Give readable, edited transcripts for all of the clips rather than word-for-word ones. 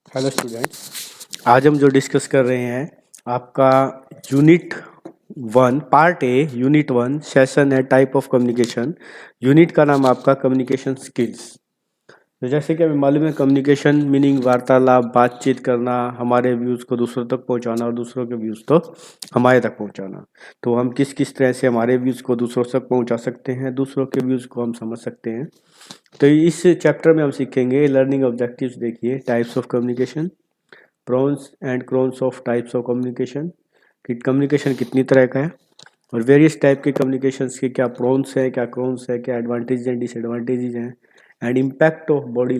Hello students, आज हम जो डिस्कस कर रहे हैं आपका unit 1 part a unit 1 session है टाइप ऑफ कम्युनिकेशन। यूनिट का नाम आपका कम्युनिकेशन स्किल्स। तो जैसे कि हमें मालूम है कम्युनिकेशन मीनिंग वार्तालाप, बातचीत करना, हमारे व्यूज़ को दूसरों तक पहुंचाना और दूसरों के व्यूज़ तो हमारे तक पहुंचाना। तो हम किस किस तरह से हमारे व्यूज़ को दूसरों तक पहुंचा सकते हैं, दूसरों के व्यूज़ को हम समझ सकते हैं। तो इस चैप्टर में हम सीखेंगे लर्निंग ऑब्जेक्टिव्स। देखिए types of communication, pros and cons of types of communication कि कम्युनिकेशन कितनी तरह का है और वेरियस टाइप के कम्युनिकेशंस के क्या प्रोन्स है, क्या क्रोन्स है, क्या एडवांटेज एंड डिसएडवांटेजेस हैं, and impact of body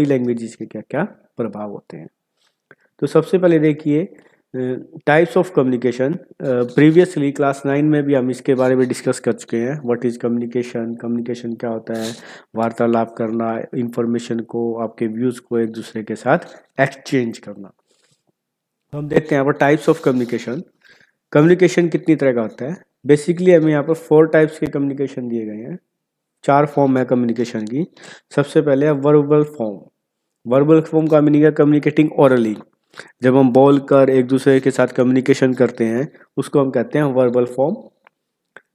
languages के क्या क्या प्रभाव होते हैं। तो सबसे पहले देखिए types of communication. Previously class 9 में भी हम इसके बारे में डिस्कस कर चुके हैं। व्हाट इज़ कम्युनिकेशन, कम्युनिकेशन क्या होता है, वार्तालाप करना, इंफॉर्मेशन को, आपके व्यूज़ को एक दूसरे के साथ एक्सचेंज करना। तो हम देखते हैं यहाँ पर टाइप्स ऑफ कम्युनिकेशन। कम्युनिकेशन कितनी तरह का होता है। बेसिकली हमें यहाँ पर 4 टाइप्स के कम्युनिकेशन दिए गए हैं। 4 फॉर्म है कम्युनिकेशन की। सबसे पहले है वर्बल फॉर्म। वर्बल फॉर्म का मीनिंग है कम्युनिकेटिंग ओरली। जब हम बोल कर एक दूसरे के साथ कम्युनिकेशन करते हैं उसको हम कहते हैं वर्बल फॉर्म।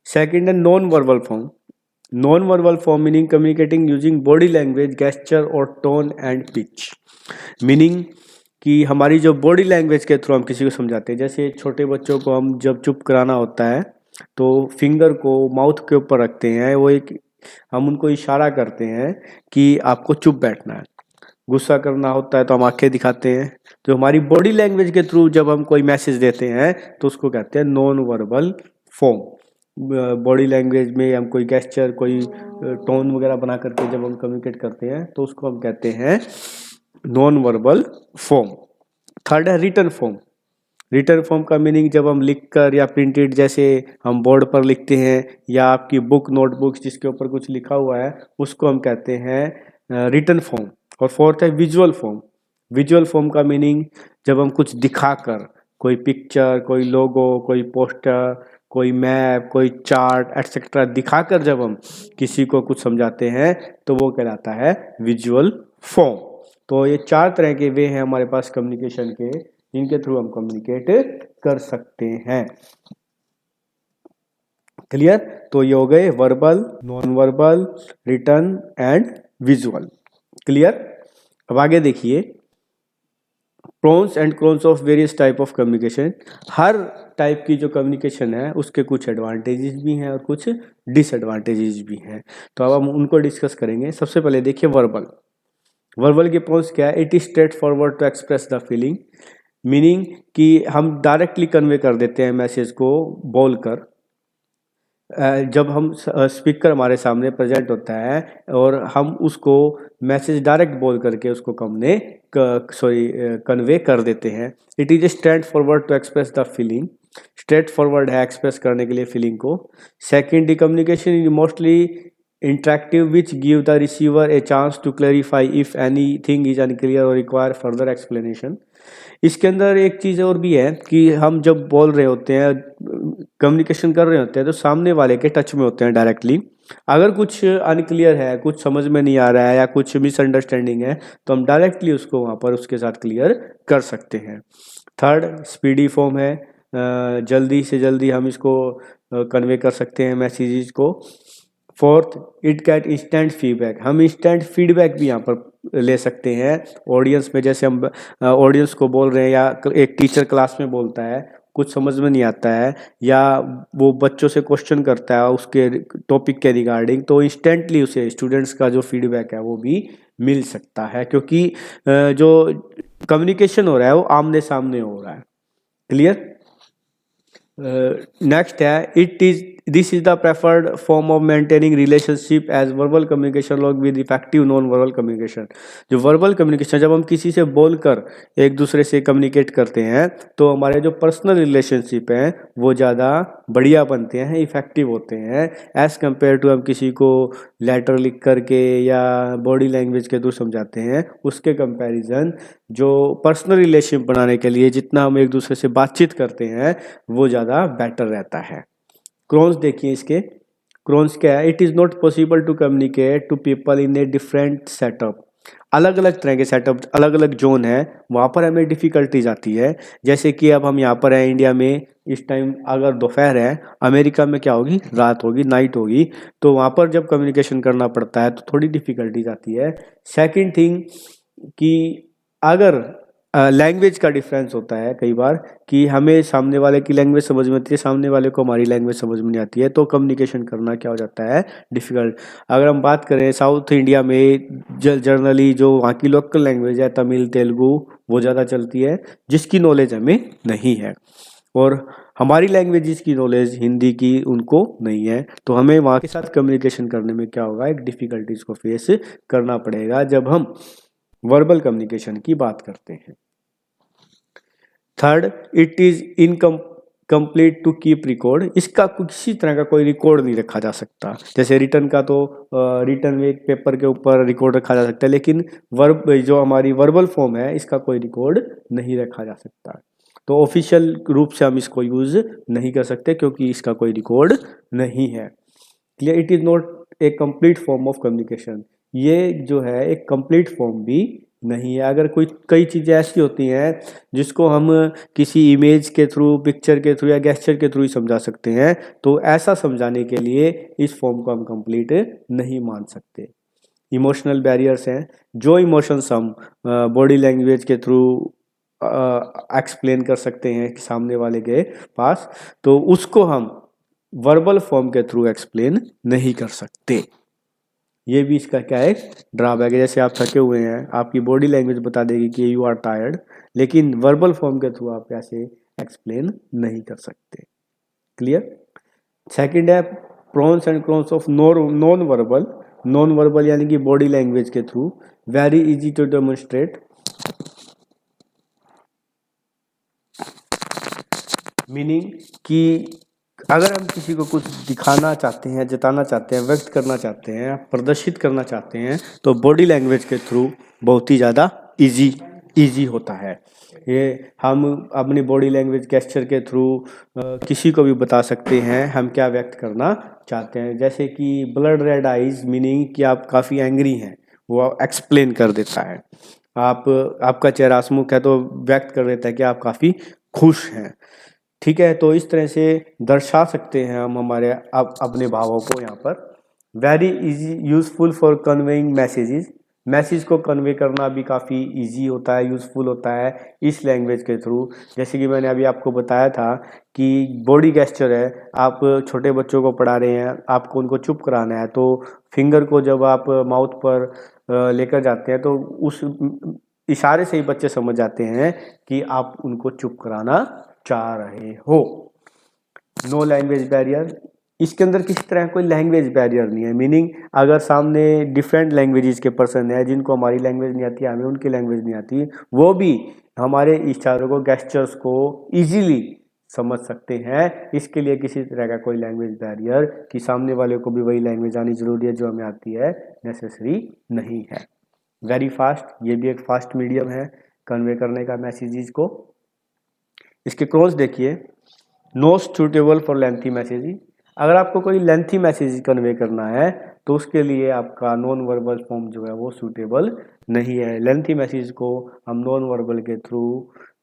सेकंड है non verbal form. Non verbal form meaning communicating using body language, gesture और टोन एंड पिच। मीनिंग कि हमारी जो बॉडी लैंग्वेज के थ्रू हम किसी को समझाते हैं। जैसे छोटे बच्चों को हम जब चुप कराना होता है तो फिंगर को माउथ के ऊपर रखते हैं, वो एक हम उनको इशारा करते हैं कि आपको चुप बैठना है। गुस्सा करना होता है तो हम आंखें दिखाते हैं। तो हमारी बॉडी लैंग्वेज के थ्रू जब हम कोई मैसेज देते हैं तो उसको कहते हैं non verbal form. Body language में हम कोई गेस्चर, कोई टोन वगैरह बना करके जब हम कम्युनिकेट करते हैं तो उसको हम कहते हैं नॉन वर्बल फॉर्म। थर्ड है रिटन फॉर्म। रिटन फॉर्म का मीनिंग जब हम लिखकर या प्रिंटेड, जैसे हम बोर्ड पर लिखते हैं या आपकी बुक, नोटबुक्स जिसके ऊपर कुछ लिखा हुआ है उसको हम कहते हैं रिटन फॉर्म। और फोर्थ है विजुअल फॉर्म। विजुअल फॉर्म का मीनिंग जब हम कुछ दिखाकर, कोई पिक्चर, कोई लोगो, कोई पोस्टर, कोई मैप, कोई चार्ट एटसेट्रा दिखाकर जब हम किसी को कुछ समझाते हैं तो वो कहलाता है विजुअल फॉर्म। तो ये 4 तरह के वे हैं हमारे पास कम्युनिकेशन के, जिनके थ्रू हम कम्युनिकेट कर सकते हैं। क्लियर। तो ये हो गए verbal, non verbal, written and visual. Clear. अब आगे देखिए pros and cons of various type of communication. हर टाइप की जो कम्युनिकेशन है उसके कुछ एडवांटेजेस भी हैं और कुछ डिसएडवांटेजेस भी हैं। तो अब हम उनको डिस्कस करेंगे। सबसे पहले देखिए वर्बल। वर्बल के प्रोन्स क्या है। It is straight forward to express the feeling. Meaning कि हम डायरेक्टली कन्वे कर देते हैं मैसेज को बोलकर। जब हम स्पीकर हमारे सामने प्रेजेंट होता है और हम उसको मैसेज डायरेक्ट बोल करके उसको कन्वे कर देते हैं। It is straight forward to express the feeling. Straight forward है एक्सप्रेस करने के लिए फीलिंग को। Second, communication is mostly interactive which give the receiver a chance to clarify if any thing is unclear or require further explanation. इसके अंदर एक चीज़ और भी है कि हम जब बोल रहे होते हैं, कम्युनिकेशन कर रहे होते हैं तो सामने वाले के टच में होते हैं डायरेक्टली। अगर कुछ अनक्लियर है, कुछ समझ में नहीं आ रहा है या कुछ मिसअंडरस्टैंडिंग है तो हम डायरेक्टली उसको वहाँ पर उसके साथ क्लियर कर सकते हैं। थर्ड, स्पीडी फॉर्म है। जल्दी से जल्दी हम इसको कन्वे कर सकते हैं मैसेजेस को। Fourth, it get instant feedback. हम इंस्टेंट फीडबैक भी यहाँ पर ले सकते हैं ऑडियंस में। जैसे हम ऑडियंस को बोल रहे हैं या एक टीचर क्लास में बोलता है, कुछ समझ में नहीं आता है या वो बच्चों से क्वेश्चन करता है उसके टॉपिक के रिगार्डिंग, तो इंस्टेंटली उसे स्टूडेंट्स का जो फीडबैक है वो भी मिल सकता है, क्योंकि जो कम्युनिकेशन हो रहा है वो आमने सामने हो रहा है। क्लियर। नेक्स्ट है it is this is the preferred form of maintaining relationship as verbal communication log with effective non verbal communication. जो वर्बल कम्युनिकेशन, जब हम किसी से बोलकर एक दूसरे से कम्युनिकेट करते हैं तो हमारे जो पर्सनल रिलेशनशिप हैं वो ज़्यादा बढ़िया बनते हैं, इफेक्टिव होते हैं एज कम्पेयर टू हम किसी को लेटर लिख करके या बॉडी लैंग्वेज के थ्रू समझाते हैं। उसके कंपैरिजन जो पर्सनल रिलेशनशिप बनाने के लिए जितना हम एक दूसरे से बातचीत करते हैं वो ज़्यादा बेटर रहता है। क्रोन्स देखिए इसके। क्रोन्स क्या है। It is not possible to communicate to people in a different setup अलग अलग तरह के सेटअप, अलग अलग जोन है, वहाँ पर हमें डिफ़िकल्टीज आती है। जैसे कि अब हम यहाँ पर हैं इंडिया में, इस टाइम अगर दोपहर है, अमेरिका में क्या होगी, रात होगी, नाइट होगी। तो वहाँ पर जब कम्युनिकेशन करना पड़ता है तो थोड़ी डिफ़िकल्टीज आती है। सेकंड थिंग कि अगर लैंग्वेज का डिफरेंस होता है कई बार, कि हमें सामने वाले की लैंग्वेज समझ में आती है, सामने वाले को हमारी लैंग्वेज समझ में नहीं आती है, तो कम्युनिकेशन करना क्या हो जाता है, डिफ़िकल्ट। अगर हम बात करें साउथ इंडिया में, जनरली जो वहाँ की लोकल लैंग्वेज है, तमिल, तेलुगु, वो ज़्यादा चलती है, जिसकी नॉलेज हमें नहीं है। और हमारी लैंग्वेजेस की नॉलेज हिंदी की उनको नहीं है, तो हमें वहाँ के साथ कम्युनिकेशन करने में क्या होगा, एक डिफ़िकल्टीज को फेस करना पड़ेगा जब हम वर्बल कम्युनिकेशन की बात करते हैं। Third, it is incomplete to keep record. इसका किसी तरह का कोई रिकॉर्ड नहीं रखा जा सकता। जैसे रिटर्न का तो रिटर्न में एक पेपर के ऊपर रिकॉर्ड रखा जा सकता है, लेकिन वर्ब जो हमारी वर्बल फॉर्म है, इसका कोई रिकॉर्ड नहीं रखा जा सकता। तो ऑफिशियल रूप से हम इसको यूज़ नहीं कर सकते क्योंकि इसका कोई रिकॉर्ड नहीं है। Clear, it is not a complete form of communication. ये जो है एक कंप्लीट फॉर्म भी नहीं है। अगर कोई कई चीज़ें ऐसी होती हैं जिसको हम किसी इमेज के थ्रू, पिक्चर के थ्रू या गेस्चर के थ्रू ही समझा सकते हैं, तो ऐसा समझाने के लिए इस फॉर्म को हम कंप्लीट नहीं मान सकते। इमोशनल बैरियर्स हैं, जो इमोशंस हम बॉडी लैंग्वेज के थ्रू एक्सप्लेन कर सकते हैं कि सामने वाले के पास, तो उसको हम वर्बल फॉर्म के थ्रू एक्सप्लेन नहीं कर सकते। ये भी इसका क्या है, ड्रॉबैक है। जैसे आप थके हुए हैं, आपकी बॉडी लैंग्वेज बता देगी कि यू आर टायर्ड, लेकिन वर्बल फॉर्म के थ्रू आप ऐसे एक्सप्लेन नहीं कर सकते। क्लियर। सेकंड है pros and cons of non verbal. Non verbal यानी कि बॉडी लैंग्वेज के through, very easy to demonstrate. Meaning कि अगर हम किसी को कुछ दिखाना चाहते हैं, जताना चाहते हैं, व्यक्त करना चाहते हैं, प्रदर्शित करना चाहते हैं, तो बॉडी लैंग्वेज के थ्रू बहुत ही ज़्यादा इजी होता है। ये हम अपनी बॉडी लैंग्वेज गेस्चर के थ्रू किसी को भी बता सकते हैं हम क्या व्यक्त करना चाहते हैं। जैसे कि ब्लड रेड आइज, मीनिंग कि आप काफ़ी एंग्री हैं, वो एक्सप्लेन कर देता है। आपका चेहरा हंसमुख है तो व्यक्त कर देता है कि आप काफ़ी खुश हैं। ठीक है, तो इस तरह से दर्शा सकते हैं हम हमारे अपने भावों को यहाँ पर। Very easy useful for conveying messages. Message को कन्वे करना भी काफ़ी इजी होता है, यूज़फुल होता है इस लैंग्वेज के थ्रू। जैसे कि मैंने अभी आपको बताया था कि बॉडी गेस्चर है, आप छोटे बच्चों को पढ़ा रहे हैं, आपको उनको चुप कराना है, तो फिंगर को जब आप माउथ पर लेकर जाते हैं तो उस इशारे से ही बच्चे समझ जाते हैं कि आप उनको चुप कराना चाह रहे हो। नो लैंग्वेज बैरियर, इसके अंदर किसी तरह कोई लैंग्वेज बैरियर नहीं है। मीनिंग अगर सामने डिफरेंट लैंग्वेजेस के पर्सन है, जिनको हमारी लैंग्वेज नहीं आती, हमें उनकी लैंग्वेज नहीं आती, वो भी हमारे इशारों को, गेस्चर्स को इजीली समझ सकते हैं। इसके लिए किसी तरह का कोई लैंग्वेज बैरियर कि सामने वाले को भी वही लैंग्वेज आनी जरूरी है जो हमें आती है, नेसेसरी नहीं है। वेरी फास्ट, ये भी एक फास्ट मीडियम है कन्वे करने का मैसेजेस को। इसके क्रोज देखिए, no suitable for lengthy message. अगर आपको कोई लेंथी मैसेज कन्वे करना है तो उसके लिए आपका नॉन वर्बल फॉर्म जो है वो सूटेबल नहीं है। लेंथी मैसेज को हम नॉन वर्बल के थ्रू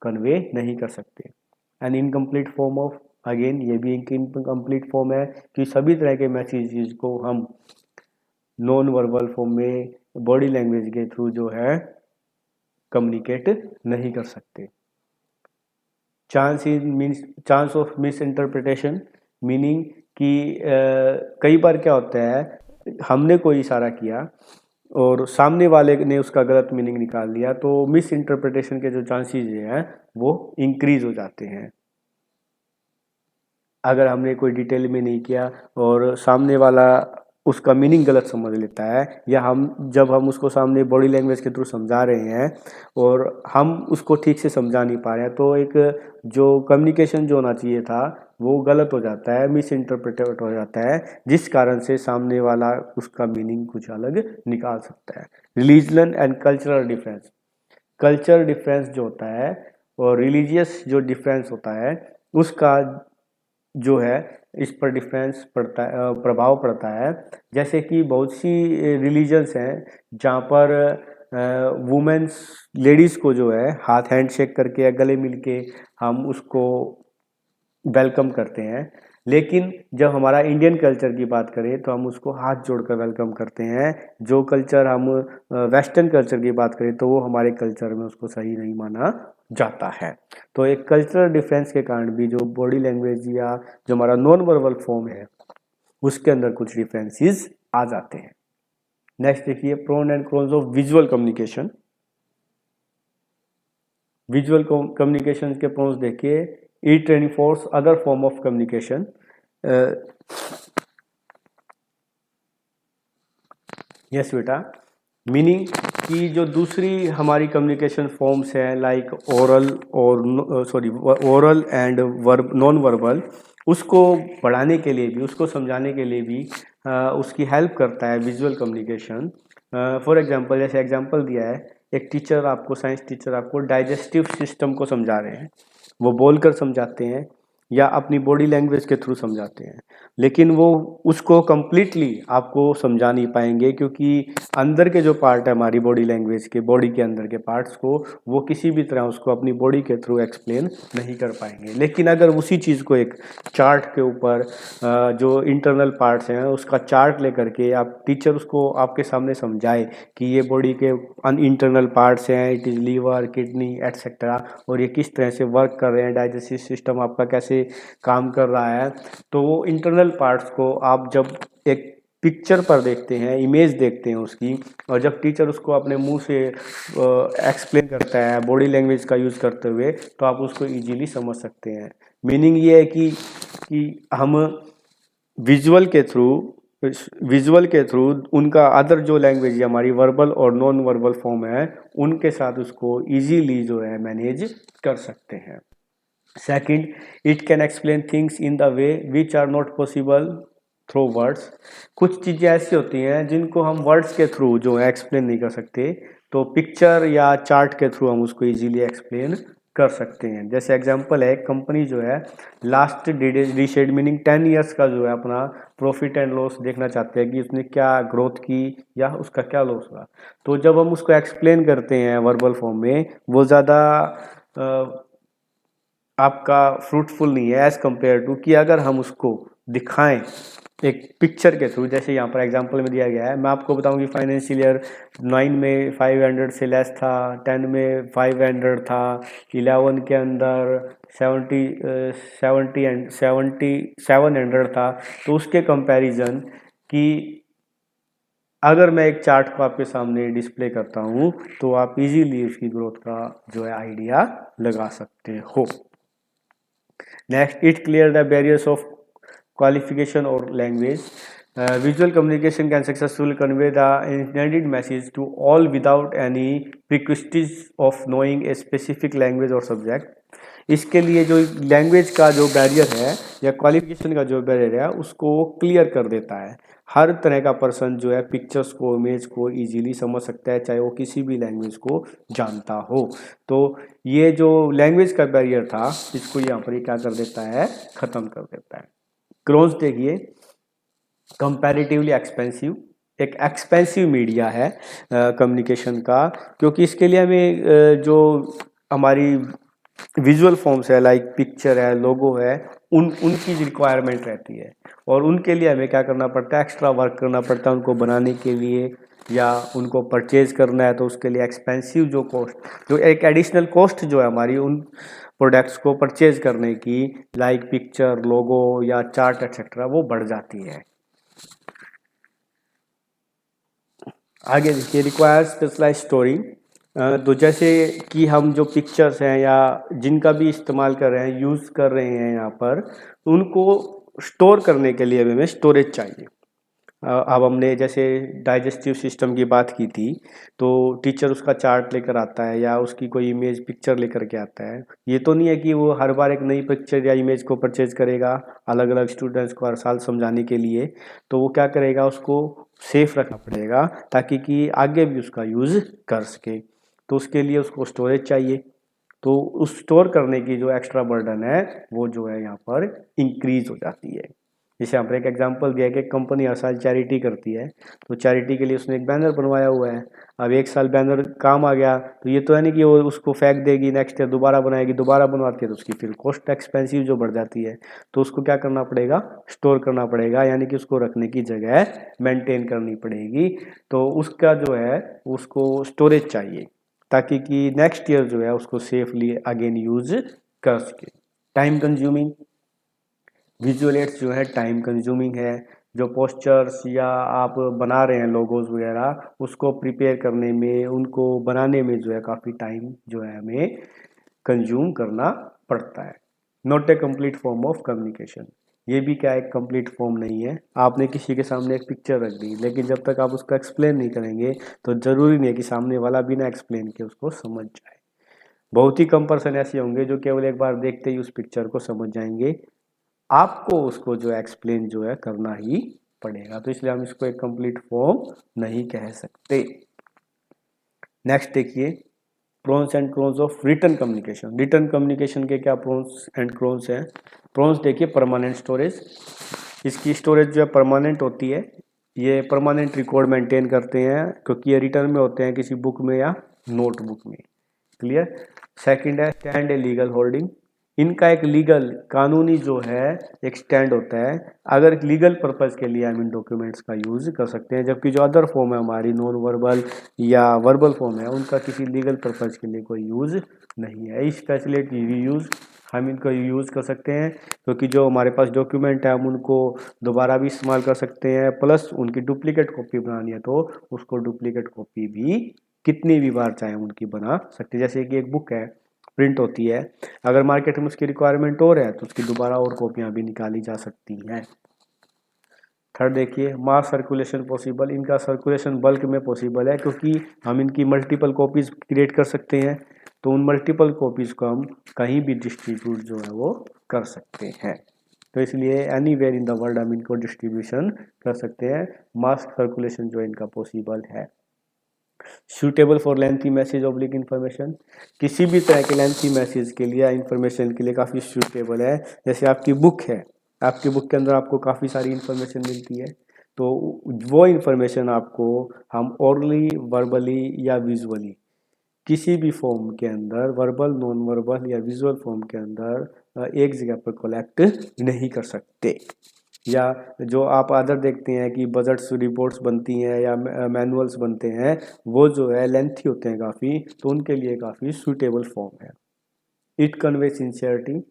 कन्वे नहीं कर सकते। N incomplete form of, again ये भी एक इनकम्प्लीट फॉर्म है कि सभी तरह के मैसेजेस को हम नॉन वर्बल फॉर्म में बॉडी लैंग्वेज के थ्रू जो है कम्युनिकेट नहीं कर सकते। Chance of miss interpretation, meaning कि कई बार क्या होता है, हमने कोई इशारा किया और सामने वाले ने उसका गलत मीनिंग निकाल लिया, तो मिस इंटरप्रिटेशन के जो चांसेस हैं वो इंक्रीज हो जाते हैं। अगर हमने कोई डिटेल में नहीं किया और सामने वाला उसका मीनिंग गलत समझ लेता है, या जब हम उसको सामने बॉडी लैंग्वेज के थ्रू समझा रहे हैं और हम उसको ठीक से समझा नहीं पा रहे हैं, तो एक जो कम्युनिकेशन जो होना चाहिए था वो गलत हो जाता है, मिस इंटरप्रेटेड हो जाता है, जिस कारण से सामने वाला उसका मीनिंग कुछ अलग निकाल सकता है। Religion and cultural difference, culture difference जो होता है और रिलीजियस जो डिफरेंस होता है उसका जो है इस पर डिफरेंस पड़ता है, प्रभाव पड़ता है। जैसे कि बहुत सी रिलीजन्स हैं जहाँ पर वुमेन्स लेडीज़ को जो है हाथ हैंड शेक करके या गले मिल के हम उसको वेलकम करते हैं। लेकिन जब हमारा इंडियन कल्चर की बात करें तो हम उसको हाथ जोड़कर वेलकम करते हैं। जो कल्चर हम वेस्टर्न कल्चर की बात करें तो वो हमारे कल्चर में उसको सही नहीं माना जाता है। तो एक कल्चरल डिफरेंस के कारण भी जो बॉडी लैंग्वेज या जो हमारा नॉन वर्बल फॉर्म है उसके अंदर कुछ डिफरेंसेस आ जाते हैं। नेक्स्ट देखिए, pro and cons of visual communication. Visual communication के प्रोन्स देखिए, it reinforce other form of communication. Yes बेटा, मीनिंग कि जो दूसरी हमारी कम्युनिकेशन फॉर्म्स हैं लाइक ओरल और oral and verb non verbal, उसको बढ़ाने के लिए भी, उसको समझाने के लिए भी उसकी हेल्प करता है विजुअल कम्युनिकेशन। फॉर एग्जांपल, जैसे एग्जांपल दिया है, एक टीचर आपको, साइंस टीचर आपको डाइजेस्टिव सिस्टम को समझा रहे हैं। वो बोलकर समझाते हैं या अपनी बॉडी लैंग्वेज के थ्रू समझाते हैं, लेकिन वो उसको कम्प्लीटली आपको समझा नहीं पाएंगे क्योंकि अंदर के जो पार्ट है हमारी बॉडी लैंग्वेज के, बॉडी के अंदर के पार्ट्स को वो किसी भी तरह उसको अपनी बॉडी के थ्रू एक्सप्लेन नहीं कर पाएंगे। लेकिन अगर उसी चीज़ को एक चार्ट के ऊपर जो इंटरनल पार्ट्स हैं उसका चार्ट लेकर के आप टीचर उसको आपके सामने समझाए कि ये बॉडी के इंटरनल पार्ट्स हैं, it is liver, kidney etcetera, और ये किस तरह से वर्क कर रहे हैं, डाइजेस्टिव सिस्टम आपका कैसे काम कर रहा है, तो वो इंटरनल पार्ट्स को आप जब एक पिक्चर पर देखते हैं, इमेज देखते हैं उसकी, और जब टीचर उसको अपने मुंह से एक्सप्लेन करता है बॉडी लैंग्वेज का यूज़ करते हुए, तो आप उसको इजीली समझ सकते हैं। मीनिंग ये है कि हम विजुअल के थ्रू उनका अदर जो लैंग्वेज हमारी वर्बल और नॉन वर्बल फॉर्म है उनके साथ उसको इजीली जो है मैनेज कर सकते हैं। Second, it can explain things in the way which are not possible through words. कुछ चीज़ें ऐसी होती हैं जिनको हम वर्ड्स के थ्रू जो है एक्सप्लेन नहीं कर सकते, तो पिक्चर या चार्ट के थ्रू हम उसको इजीली एक्सप्लेन कर सकते हैं। जैसे एग्जांपल है, कंपनी जो है लास्ट डिसाइड मीनिंग 10 ईयर्स का जो है अपना प्रॉफिट एंड लॉस देखना चाहते हैं कि उसने क्या ग्रोथ की या उसका क्या लॉस हुआ। तो जब हम उसको एक्सप्लेन करते हैं वर्बल फॉर्म में, वो ज़्यादा आपका फ्रूटफुल नहीं है एज़ कम्पेयर टू कि अगर हम उसको दिखाएं एक पिक्चर के थ्रू। जैसे यहाँ पर एग्जांपल में दिया गया है, मैं आपको बताऊं कि फाइनेंशियल ईयर 9 में 500 से लेस था, 10 में 500 था, 11 के अंदर 700 था। तो उसके कंपैरिजन कि अगर मैं एक चार्ट को आपके सामने डिस्प्ले करता हूँ तो आप इजीली उसकी ग्रोथ का जो है आइडिया लगा सकते हो। Next, it clear the barriers of qualification or language. Visual communication can successfully convey the intended message to all without any prerequisites of knowing a specific language or subject. इसके लिए जो language का जो barrier है या qualification का जो barrier है उसको क्लियर कर देता है। हर तरह का पर्सन जो है पिक्चर्स को, इमेज को इजीली समझ सकता है, चाहे वो किसी भी लैंग्वेज को जानता हो। तो ये जो लैंग्वेज का बैरियर था इसको यहाँ पर क्या कर देता है, ख़त्म कर देता है। क्रोन्स देखिए, कंपैरेटिवली एक्सपेंसिव, एक एक्सपेंसिव मीडिया है कम्युनिकेशन का, क्योंकि इसके लिए हमें जो हमारी विजुअल फॉर्म्स है लाइक पिक्चर है, लोगो है, उनकी रिक्वायरमेंट रहती है, और उनके लिए हमें क्या करना पड़ता है, एक्स्ट्रा वर्क करना पड़ता है उनको बनाने के लिए, या उनको परचेज करना है तो उसके लिए एक्सपेंसिव जो कॉस्ट, जो एक एडिशनल कॉस्ट जो है हमारी उन प्रोडक्ट्स को परचेज करने की, लाइक पिक्चर, लोगो या चार्ट एक्सेट्रा, वो बढ़ जाती है। आगे देखिए, रिक्वायर स्पेशलाइज स्टोरिंग। तो जैसे कि हम जो पिक्चर्स हैं या जिनका भी इस्तेमाल कर रहे हैं, यूज़ कर रहे हैं यहाँ पर, उनको स्टोर करने के लिए हमें स्टोरेज चाहिए। अब हमने जैसे डाइजेस्टिव सिस्टम की बात की थी, तो टीचर उसका चार्ट लेकर आता है या उसकी कोई इमेज पिक्चर लेकर के आता है। ये तो नहीं है कि वो हर बार एक नई पिक्चर या इमेज को परचेज करेगा अलग अलग स्टूडेंट्स को हर साल समझाने के लिए। तो वो क्या करेगा, उसको सेफ रखना पड़ेगा ताकि कि आगे भी उसका यूज़ कर सके। तो उसके लिए उसको स्टोरेज चाहिए। तो उस स्टोर करने की जो एक्स्ट्रा बर्डन है वो जो है यहाँ पर इंक्रीज हो जाती है। जैसे यहाँ पर एक एग्जांपल दिया कि कंपनी हर साल चैरिटी करती है, तो चैरिटी के लिए उसने एक बैनर बनवाया हुआ है। अब एक साल बैनर काम आ गया तो ये तो है नहीं कि वो उसको फेंक देगी, नेक्स्ट ईयर दोबारा बनाएगी, दोबारा बनवाती है तो उसकी फिर कॉस्ट एक्सपेंसिव जो बढ़ जाती है, तो उसको क्या करना पड़ेगा, स्टोर करना पड़ेगा, यानी कि उसको रखने की जगह मेंटेन करनी पड़ेगी। तो उसका जो है उसको स्टोरेज चाहिए ताकि कि नेक्स्ट ईयर जो है उसको सेफली अगेन यूज कर सके। टाइम कंज्यूमिंग, विजुअल एड्स जो है टाइम कंज्यूमिंग है। जो पोस्चर्स या आप बना रहे हैं लोगोज वगैरह, उसको प्रिपेयर करने में, उनको बनाने में जो है काफ़ी टाइम जो है हमें कंज्यूम करना पड़ता है। Not a complete form of communication, ये भी क्या एक कंप्लीट फॉर्म नहीं है। आपने किसी के सामने एक पिक्चर रख दी, लेकिन जब तक आप उसको एक्सप्लेन नहीं करेंगे तो ज़रूरी नहीं है कि सामने वाला बिना एक्सप्लेन के उसको समझ जाए। बहुत ही कम पर्सन ऐसे होंगे जो केवल एक बार देखते ही उस पिक्चर को समझ जाएंगे। आपको उसको जो एक्सप्लेन जो है करना ही पड़ेगा, तो इसलिए हम इसको एक कंप्लीट फॉर्म नहीं कह सकते। नेक्स्ट देखिए, pros and cons of written communication. Written communication के क्या प्रोन्स एंड क्रोन्स हैं। प्रोन्स देखिए, परमानेंट स्टोरेज, इसकी स्टोरेज जो है परमानेंट होती है, ये परमानेंट रिकॉर्ड मेंटेन करते हैं क्योंकि ये रिटर्न में होते हैं किसी बुक में या नोटबुक में। क्लियर। सेकंड है स्टैंड ए लीगल होल्डिंग, इनका एक लीगल कानूनी जो है एक स्टैंड होता है, अगर लीगल पर्पस के लिए हम इन डॉक्यूमेंट्स का यूज कर सकते हैं, जबकि जो अदर फॉर्म है हमारी नॉन वर्बल या वर्बल फॉर्म है उनका किसी लीगल पर्पस के लिए कोई यूज नहीं है। स्पेशली यूज हम इनको यूज़ कर सकते हैं क्योंकि जो हमारे पास डॉक्यूमेंट है हम उनको दोबारा भी इस्तेमाल कर सकते हैं, प्लस उनकी डुप्लीकेट कॉपी बनानी है तो उसको डुप्लीकेट कॉपी भी कितनी भी बार चाहे उनकी बना सकते हैं। जैसे कि एक बुक है प्रिंट होती है, अगर मार्केट में उसकी रिक्वायरमेंट और है तो उसकी दोबारा और कॉपियाँ भी निकाली जा सकती हैं। थर्ड देखिए, मास सर्कुलेशन पॉसिबल, इनका सर्कुलेशन बल्क में पॉसिबल है क्योंकि हम इनकी मल्टीपल कॉपीज क्रिएट कर सकते हैं, तो उन मल्टीपल कॉपीज को हम कहीं भी डिस्ट्रीब्यूट जो है वो कर सकते हैं, तो इसलिए एनीवेयर इन द वर्ल्ड हम इनको डिस्ट्रीब्यूशन कर सकते हैं। मास सर्कुलेशन जो इनका पॉसिबल है। Suitable for lengthy message oblique information, किसी भी तरह के लेंथी मैसेज के लिए, इन्फॉर्मेशन के लिए काफ़ी सूटेबल है। जैसे आपकी बुक है, आपकी बुक के अंदर आपको काफ़ी सारी इन्फॉर्मेशन मिलती है, तो वो इन्फॉर्मेशन आपको हम ओरली, वर्बली या विजुअली किसी भी फॉर्म के अंदर, वर्बल, नॉन वर्बल या विजुअल फॉर्म के अंदर एक जगह पर कलेक्ट नहीं कर सकते। या जो आप अदर देखते हैं कि बजट्स रिपोर्ट्स बनती हैं या मैनुअल्स बनते हैं, वो जो है लेंथी होते हैं काफ़ी, तो उनके लिए काफ़ी सूटेबल फॉर्म है। It convey sincerity,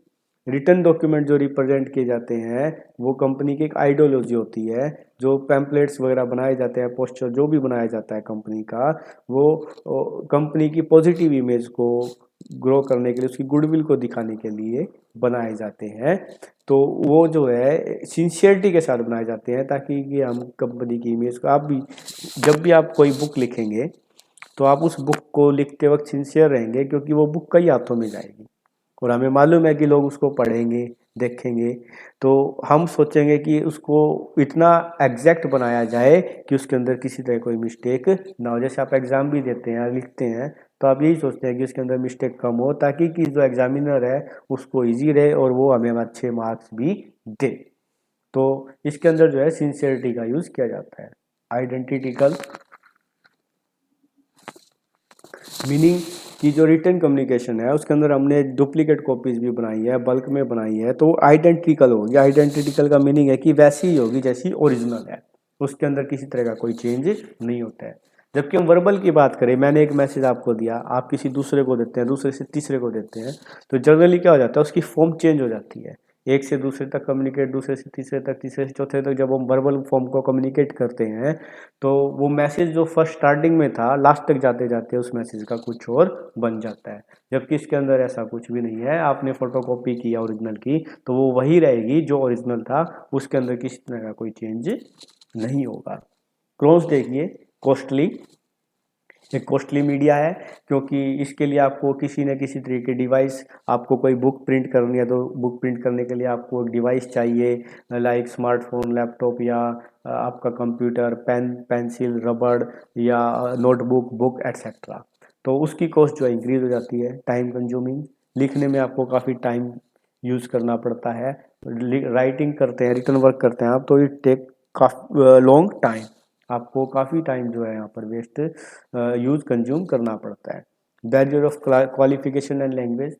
return document जो रिप्रेजेंट किए जाते हैं वो कंपनी की एक आइडियोलॉजी होती है। जो पैम्पलेट्स वगैरह बनाए जाते हैं, पोस्टर जो भी बनाया जाता है कंपनी का, वो कंपनी की पॉजिटिव इमेज को ग्रो करने के लिए, उसकी गुडविल को दिखाने के लिए बनाए जाते हैं। तो वो जो है सिंसियरिटी के साथ बनाए जाते हैं ताकि कि हम कंपनी की इमेज को, आप भी जब भी आप कोई बुक लिखेंगे तो आप उस बुक को लिखते वक्त सिंसियर रहेंगे क्योंकि वो बुक कई हाथों में जाएगी और हमें मालूम है कि लोग उसको पढ़ेंगे, देखेंगे, तो हम सोचेंगे कि उसको इतना एग्जैक्ट बनाया जाए कि उसके अंदर किसी तरह कोई मिस्टेक ना हो। जैसे आप एग्ज़ाम भी देते हैं, लिखते हैं, तो आप यही सोचते हैं कि उसके अंदर मिस्टेक कम हो ताकि कि जो एग्जामिनर है उसको ईजी रहे और वो हमें अच्छे मार्क्स भी दे। तो इसके अंदर जो है सिंसियरिटी का यूज़ किया जाता है। आइडेंटिटिकल मीनिंग कि जो रिटर्न कम्युनिकेशन है उसके अंदर हमने डुप्लीकेट कॉपीज भी बनाई है, बल्क में बनाई है, तो आइडेंटिकल होगी। आइडेंटिकल का मीनिंग है कि वैसी ही होगी जैसी ओरिजिनल है, उसके अंदर किसी तरह का कोई चेंज नहीं होता है। जबकि हम वर्बल की बात करें, मैंने एक मैसेज आपको दिया, आप किसी दूसरे को देते हैं, दूसरे से तीसरे को देते हैं, तो जनरली क्या हो जाता है, उसकी फॉर्म चेंज हो जाती है। एक से दूसरे तक कम्युनिकेट, दूसरे से तीसरे तक, तीसरे से चौथे तक जब हम वर्बल फॉर्म को कम्युनिकेट करते हैं तो वो मैसेज जो फर्स्ट स्टार्टिंग में था लास्ट तक जाते जाते उस मैसेज का कुछ और बन जाता है। जबकि इसके अंदर ऐसा कुछ भी नहीं है। आपने फोटोकॉपी किया ओरिजिनल की तो वो वही रहेगी जो ओरिजिनल था, उसके अंदर किसी तरह का कोई चेंज नहीं होगा। क्लोज देखिए, कॉस्टली, एक कॉस्टली मीडिया है क्योंकि इसके लिए आपको किसी न किसी तरीके डिवाइस, आपको कोई बुक प्रिंट करनी है तो बुक प्रिंट करने के लिए आपको एक डिवाइस चाहिए, लाइक स्मार्टफोन, लैपटॉप या आपका कंप्यूटर, पेन, पेंसिल, रबड़ या नोटबुक, बुक एट्सेट्रा। तो उसकी कॉस्ट जो है इंक्रीज हो जाती है। टाइम कंज्यूमिंग, लिखने में आपको काफ़ी टाइम यूज़ करना पड़ता है, राइटिंग करते हैं, रिटर्न वर्क करते हैं आप, तो इट टेक काफ़ी लॉन्ग टाइम, आपको काफ़ी टाइम जो है यहाँ पर वेस्ट यूज कंज्यूम करना पड़ता है। Barrier of qualification and language,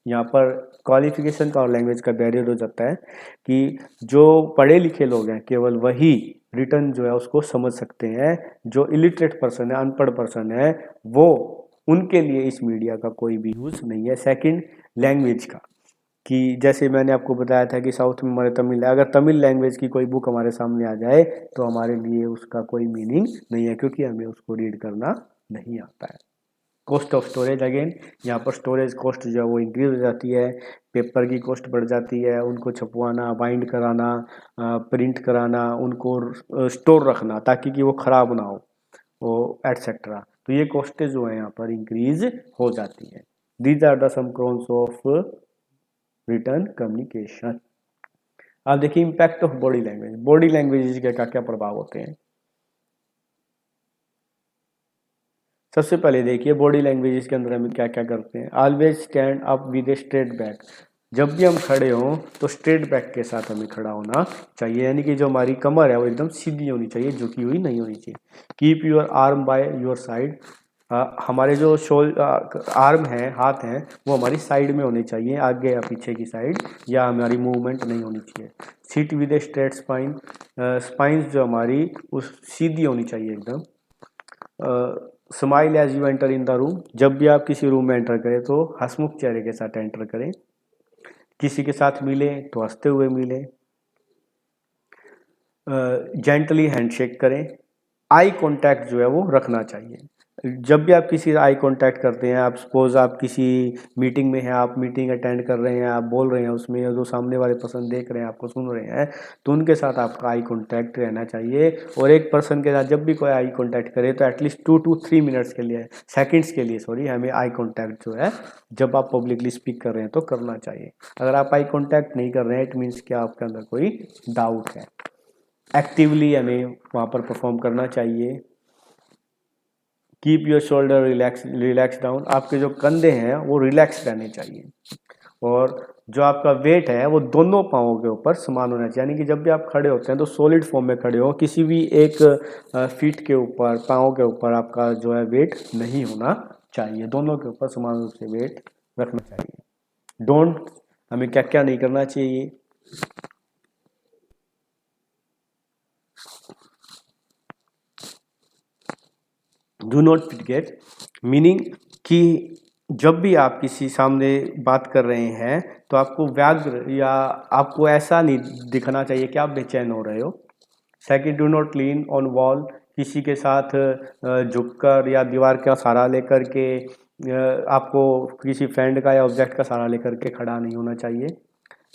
यहाँ पर क्वालिफिकेशन का और लैंग्वेज का बैरियर हो जाता है कि जो पढ़े लिखे लोग हैं केवल वही रिटर्न जो है उसको समझ सकते हैं, जो इलिटरेट पर्सन है, अनपढ़ पर्सन है, वो उनके लिए इस मीडिया का कोई भी यूज़ नहीं है। सेकंड, लैंग्वेज का, कि जैसे मैंने आपको बताया था कि साउथ में हमारे तमिल है, अगर तमिल लैंग्वेज की कोई बुक हमारे सामने आ जाए तो हमारे लिए उसका कोई मीनिंग नहीं है, क्योंकि हमें उसको रीड करना नहीं आता है। कॉस्ट ऑफ स्टोरेज, अगेन यहाँ पर स्टोरेज कॉस्ट जो है वो इंक्रीज हो जाती है, पेपर की कॉस्ट बढ़ जाती है, उनको छपवाना, बाइंड कराना, प्रिंट कराना, उनको स्टोर रखना ताकि कि वो ख़राब ना हो, वो एटसेट्रा, तो ये कॉस्टें जो है यहाँ पर इंक्रीज हो जाती है। These are the some cons of return communication. आप देखिए impact of body language, body language के क्या क्या प्रभाव होते हैं। सबसे पहले देखिए बॉडी लैंग्वेज के अंदर हम क्या क्या करते हैं। Always stand up with a straight back, जब भी हम खड़े हों तो स्ट्रेट बैक के साथ हमें खड़ा होना चाहिए, यानी कि जो हमारी कमर है वो एकदम सीधी होनी चाहिए, झुकी हुई नहीं होनी चाहिए। Keep your arm by your side, हमारे जो आर्म है, हाथ हैं, वो हमारी साइड में होने चाहिए, आगे या पीछे की साइड, या हमारी मूवमेंट नहीं होनी चाहिए। Sit with a straight spine, spines जो हमारी उस सीधी होनी चाहिए एकदम। Smile as you enter in the room, जब भी आप किसी रूम में एंटर करें तो हंसमुख चेहरे के साथ एंटर करें। किसी के साथ मिले तो हंसते हुए मिले। जेंटली हैंडशेक करें। आई कांटेक्ट जो है वो रखना चाहिए। जब भी आप किसी आई कांटेक्ट करते हैं, आप सपोज आप किसी मीटिंग में हैं, आप मीटिंग अटेंड कर रहे हैं, आप बोल रहे हैं उसमें, जो सामने वाले पर्सन देख रहे हैं, आपको सुन रहे हैं, तो उनके साथ आपका आई कांटेक्ट रहना चाहिए। और एक पर्सन के साथ जब भी कोई आई कांटेक्ट करे तो एटलीस्ट 2 to 3 मिनट्स के लिए, सेकंड्स के लिए सॉरी, हमें आई कांटेक्ट जो है जब आप पब्लिकली स्पीक कर रहे हैं तो करना चाहिए। अगर आप आई कांटेक्ट नहीं कर रहे हैं, इट मीन्स कि आपके अंदर कोई डाउट है। एक्टिवली हमें वहाँ पर परफॉर्म करना चाहिए। Keep your shoulder relax down, आपके जो कंधे हैं वो रिलैक्स रहने चाहिए। और जो आपका वेट है वो दोनों पाँवों के ऊपर समान होना चाहिए, यानी कि जब भी आप खड़े होते हैं तो सॉलिड फॉर्म में खड़े हो, किसी भी एक फीट के ऊपर, पाँव के ऊपर आपका जो है वेट नहीं होना चाहिए, दोनों के ऊपर समान रूप से वेट रखना चाहिए। डोंट, हमें क्या क्या नहीं करना चाहिए। डू नॉट फॉरगेट, मीनिंग कि जब भी आप किसी सामने बात कर रहे हैं तो आपको व्याग्र या आपको ऐसा नहीं दिखना चाहिए कि आप बेचैन हो रहे हो। Second, do not lean on wall, किसी के साथ झुककर या दीवार का सहारा लेकर के आपको किसी फ्रेंड का या ऑब्जेक्ट का सहारा लेकर के खड़ा नहीं होना चाहिए।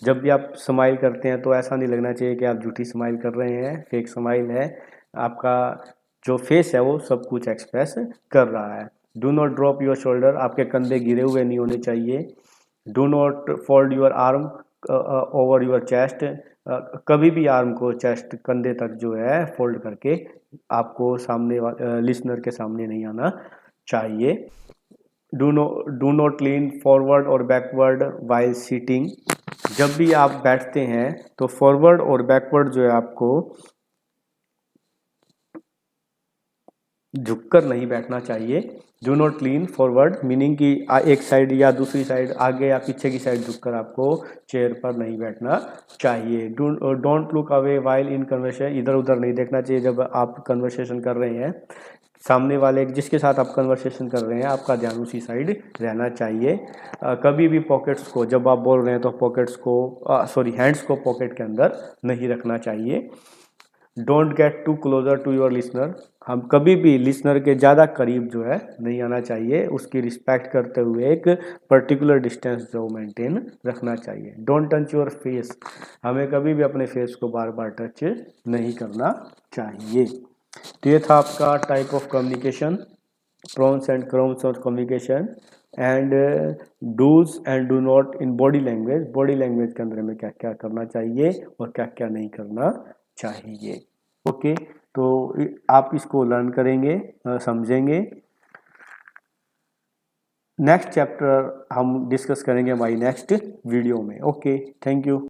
जब भी आप स्माइल करते हैं तो ऐसा नहीं लगना चाहिए कि आप झूठी स्माइल कर रहे हैं, फेक स्माइल है, आपका जो फेस है वो सब कुछ एक्सप्रेस कर रहा है। Do not drop your shoulder, आपके कंधे गिरे हुए नहीं होने चाहिए। Do not fold your arm over your chest, कभी भी आर्म को चेस्ट, कंधे तक जो है फोल्ड करके आपको सामने लिसनर के सामने नहीं आना चाहिए। डू नॉट लीन फॉरवर्ड और बैकवर्ड वाइल सीटिंग, जब भी आप बैठते हैं तो फॉरवर्ड और बैकवर्ड जो है आपको झुककर नहीं बैठना चाहिए। Do not lean forward, meaning कि एक साइड या दूसरी साइड, आगे या पीछे की साइड झुककर आपको चेयर पर नहीं बैठना चाहिए। Don't look away while in conversation, इधर उधर नहीं देखना चाहिए जब आप कन्वर्सेशन कर रहे हैं। सामने वाले जिसके साथ आप कन्वर्सेशन कर रहे हैं आपका ध्यान उसी साइड रहना चाहिए। कभी भी पॉकेट्स को, जब आप बोल रहे हैं तो पॉकेट्स को सॉरी हैंड्स को पॉकेट के अंदर नहीं रखना चाहिए। Don't get too closer to your listener, हम कभी भी लिसनर के ज़्यादा करीब जो है नहीं आना चाहिए, उसकी रिस्पेक्ट करते हुए एक पर्टिकुलर डिस्टेंस जो मेंटेन रखना चाहिए। डोंट टच योर फेस, हमें कभी भी अपने फेस को बार बार टच नहीं करना चाहिए। तो ये था आपका type of communication, pros and cons of communication, and dos and do not in body language, body language के अंदर में क्या क्या करना चाहिए और क्या क्या नहीं करना चाहिए। ओके, तो आप इसको लर्न करेंगे, समझेंगे। नेक्स्ट चैप्टर हम डिस्कस करेंगे हमारी नेक्स्ट वीडियो में। Okay, thank you.